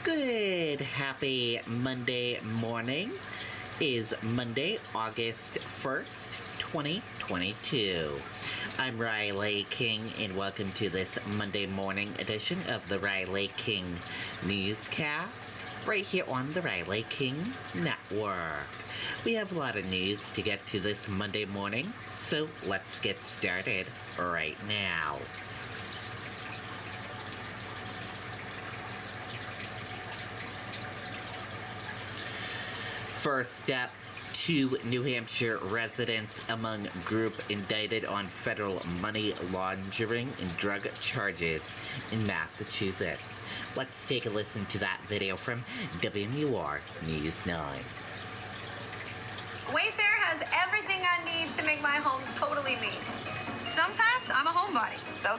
Good, happy Monday morning. Is Monday, August 1st, 2022. I'm Riley King, and welcome to this Monday morning edition of the Riley King Newscast, right here on the Riley King Network. We have a lot of news to get to this Monday morning, so let's get started right now. First up, 2 New Hampshire residents among group indicted on federal money laundering and drug charges in Massachusetts. Let's take a listen to that video from WMUR News 9. Wayfair has everything I need to make my home totally me. Sometimes I'm a homebody, so...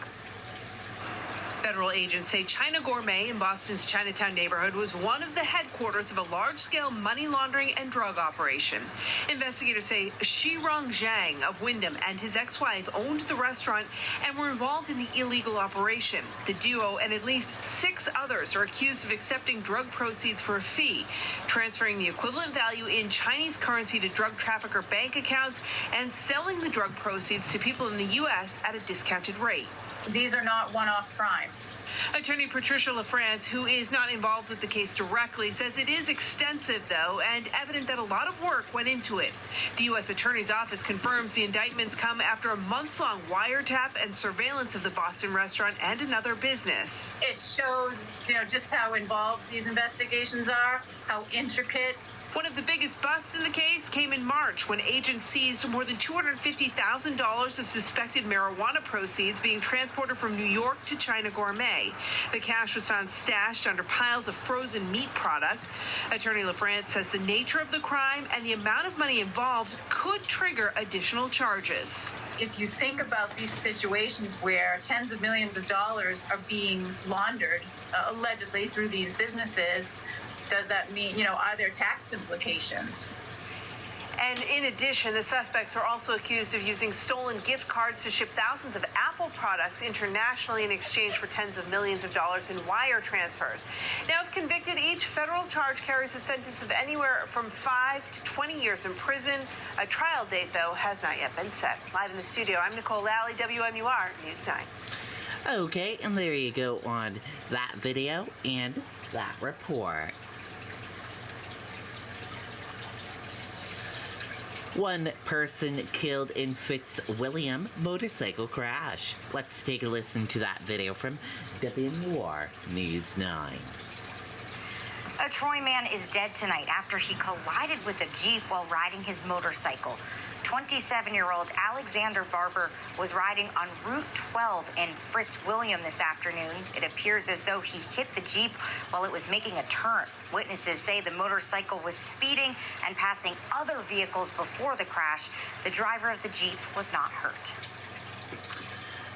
Federal agents say China Gourmet in Boston's Chinatown neighborhood was one of the headquarters of a large-scale money laundering and drug operation. Investigators say Shirong Zhang of Wyndham and his ex-wife owned the restaurant and were involved in the illegal operation. The duo and at least 6 others are accused of accepting drug proceeds for a fee, transferring the equivalent value in Chinese currency to drug trafficker bank accounts, and selling the drug proceeds to people in the U.S. at a discounted rate. These are not one-off crimes. Attorney Patricia LaFrance, who is not involved with the case directly, says it is extensive, though, and evident that a lot of work went into it. The U.S. Attorney's Office confirms the indictments come after a months-long wiretap and surveillance of the Boston restaurant and another business. It shows, just how involved these investigations are, how intricate. One of the biggest busts in the case came in March when agents seized more than $250,000 of suspected marijuana proceeds being transported from New York to China Gourmet. The cash was found stashed under piles of frozen meat product. Attorney LaFrance says the nature of the crime and the amount of money involved could trigger additional charges. If you think about these situations where tens of millions of dollars are being laundered, allegedly through these businesses, does that mean, are there tax implications? And in addition, the suspects are also accused of using stolen gift cards to ship thousands of Apple products internationally in exchange for tens of millions of dollars in wire transfers. Now, if convicted, each federal charge carries a sentence of anywhere from 5 to 20 years in prison. A trial date, though, has not yet been set. Live in the studio, I'm Nicole Lally, WMUR News 9. Okay, and there you go on that video and that report. One person killed in Fitzwilliam motorcycle crash. Let's take a listen to that video from WMUR News 9. A Troy man is dead tonight after he collided with a Jeep while riding his motorcycle. 27-year-old Alexander Barber was riding on Route 12 in Fitzwilliam this afternoon. It appears as though he hit the Jeep while it was making a turn. Witnesses say the motorcycle was speeding and passing other vehicles before the crash. The driver of the Jeep was not hurt.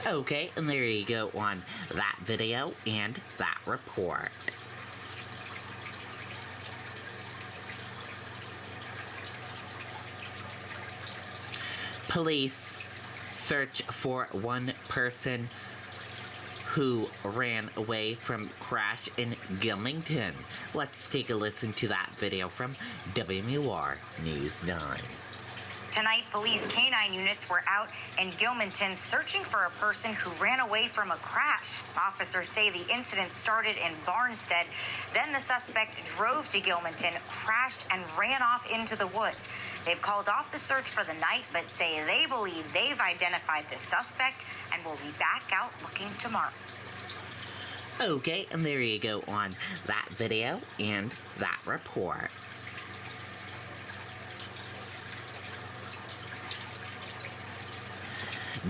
Okay, and there you go on that video and that report. Police search for one person who ran away from crash in Gilmington. Let's take a listen to that video from WMUR News 9. Tonight, police canine units were out in Gilmington searching for a person who ran away from a crash. Officers say the incident started in Barnstead. Then the suspect drove to Gilmington, crashed, and ran off into the woods. They've called off the search for the night, but say they believe they've identified the suspect and will be back out looking tomorrow. Okay, and there you go on that video and that report.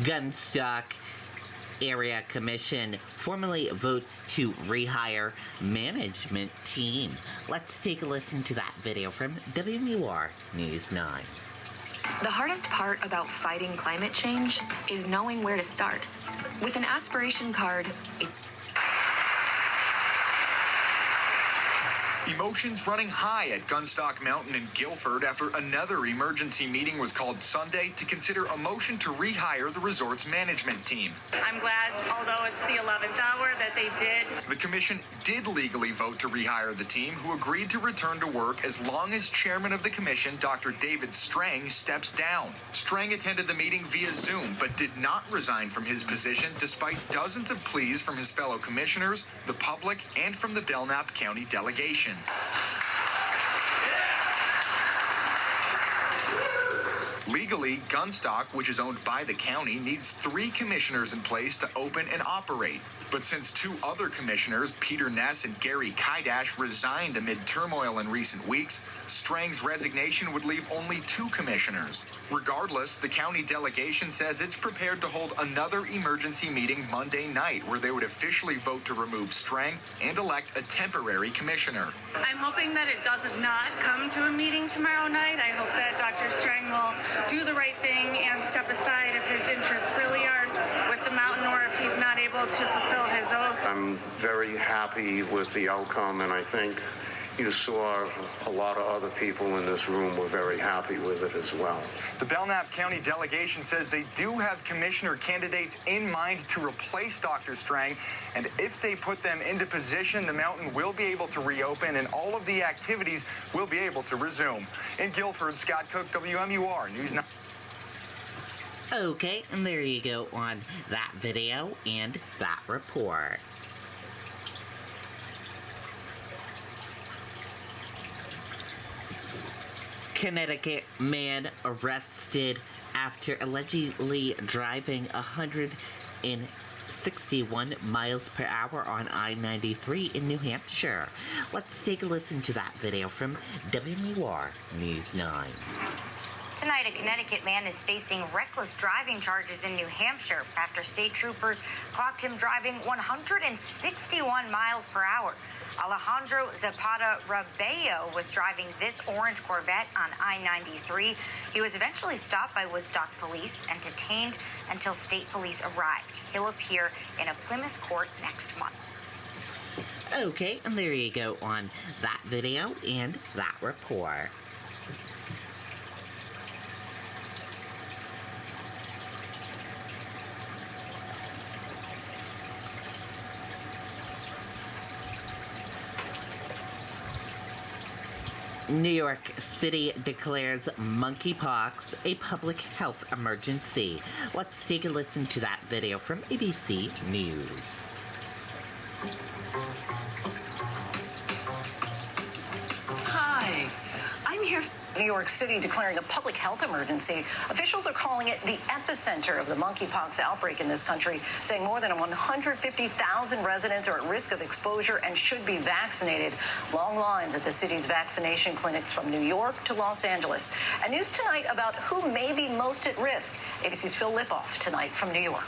Gunstock Area Commission formally votes to rehire management team. Let's take a listen to that video from WMUR News 9. The hardest part about fighting climate change is knowing where to start. With an aspiration card, Emotions running high at Gunstock Mountain in Guilford after another emergency meeting was called Sunday to consider a motion to rehire the resort's management team. I'm glad, although it's the 11th hour, that they did. The commission did legally vote to rehire the team, who agreed to return to work as long as chairman of the commission, Dr. David Strang, steps down. Strang attended the meeting via Zoom, but did not resign from his position despite dozens of pleas from his fellow commissioners, the public, and from the Belknap County delegation. Legally, Gunstock, which is owned by the county, needs 3 commissioners in place to open and operate. But since 2 other commissioners, Peter Ness and Gary Kaidash, resigned amid turmoil in recent weeks, Strang's resignation would leave only 2 commissioners. Regardless, the county delegation says it's prepared to hold another emergency meeting Monday night where they would officially vote to remove Strang and elect a temporary commissioner. I'm hoping that it does not come to a meeting tomorrow night. I hope that Dr. Strang will do the right thing and step aside if his interests really are with the mountain or if he's not able to fulfill his oath. I'm very happy with the outcome, and I think you saw a lot of other people in this room were very happy with it as well. The Belknap County delegation says they do have commissioner candidates in mind to replace Dr. Strang, and if they put them into position, the mountain will be able to reopen and all of the activities will be able to resume. In Guilford, Scott Cook, WMUR News 9. Okay, and there you go on that video and that report. Connecticut man arrested after allegedly driving 161 miles per hour on I-93 in New Hampshire. Let's take a listen to that video from WMUR News 9. Tonight, a Connecticut man is facing reckless driving charges in New Hampshire after state troopers clocked him driving 161 miles per hour. Alejandro Zapata Rabello was driving this orange Corvette on I-93. He was eventually stopped by Woodstock police and detained until state police arrived. He'll appear in a Plymouth court next month. Okay, and there you go on that video and that report. New York City declares monkeypox a public health emergency. Let's take a listen to that video from ABC News. Hi, I'm here. New York City declaring a public health emergency. Officials are calling it the epicenter of the monkeypox outbreak in this country, saying more than 150,000 residents are at risk of exposure and should be vaccinated. Long lines at the city's vaccination clinics from New York to Los Angeles. And news tonight about who may be most at risk. ABC's Phil Lipoff tonight from New York.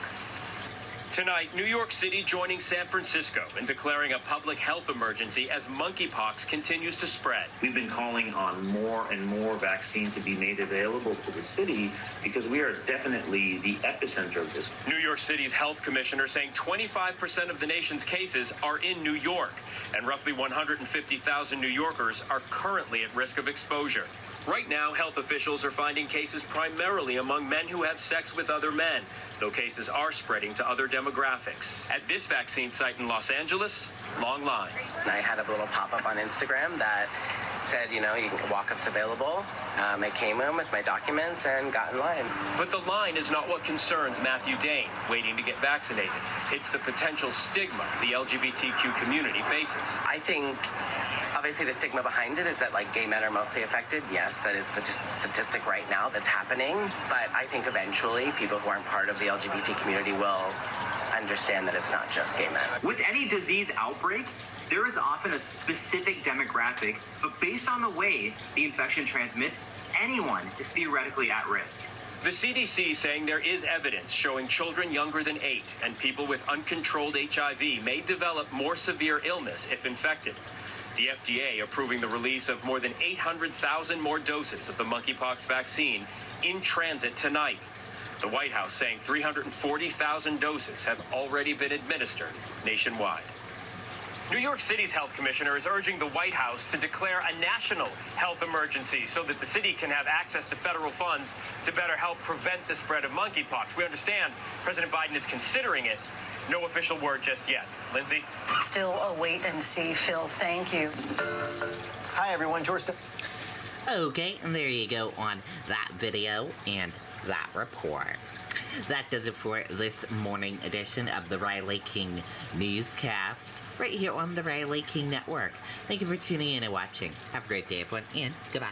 Tonight, New York City joining San Francisco in declaring a public health emergency as monkeypox continues to spread. We've been calling on more and more vaccine to be made available to the city because we are definitely the epicenter of this. New York City's health commissioner saying 25% of the nation's cases are in New York, and roughly 150,000 New Yorkers are currently at risk of exposure. Right now, health officials are finding cases primarily among men who have sex with other men, though cases are spreading to other demographics. At this vaccine site in Los Angeles, long lines. I had a little pop-up on Instagram that said, you can walk-ups available. I came in with my documents and got in line. But the line is not what concerns Matthew Dane, waiting to get vaccinated. It's the potential stigma the LGBTQ community faces. I think, obviously, the stigma behind it is that, gay men are mostly affected. Yes, that is the statistic right now that's happening. But I think eventually people who aren't part of the LGBT community will understand that it's not just gay men. With any disease outbreak, there is often a specific demographic, but based on the way the infection transmits, anyone is theoretically at risk. The CDC saying there is evidence showing children younger than 8 and people with uncontrolled HIV may develop more severe illness if infected. The FDA approving the release of more than 800,000 more doses of the monkeypox vaccine in transit tonight. The White House saying 340,000 doses have already been administered nationwide. New New York City's health commissioner is urging the White House to declare a national health emergency so that the city can have access to federal funds to better help prevent the spread of monkeypox. We understand President Biden is considering it. No official word just yet. Lindsay? Still a wait and see, Phil. Thank you. Hi, everyone. George. Okay, and there you go on that video and that report. That does it for this morning edition of the Riley King Newscast, right here on the Riley King Network. Thank you for tuning in and watching. Have a great day, everyone, and goodbye.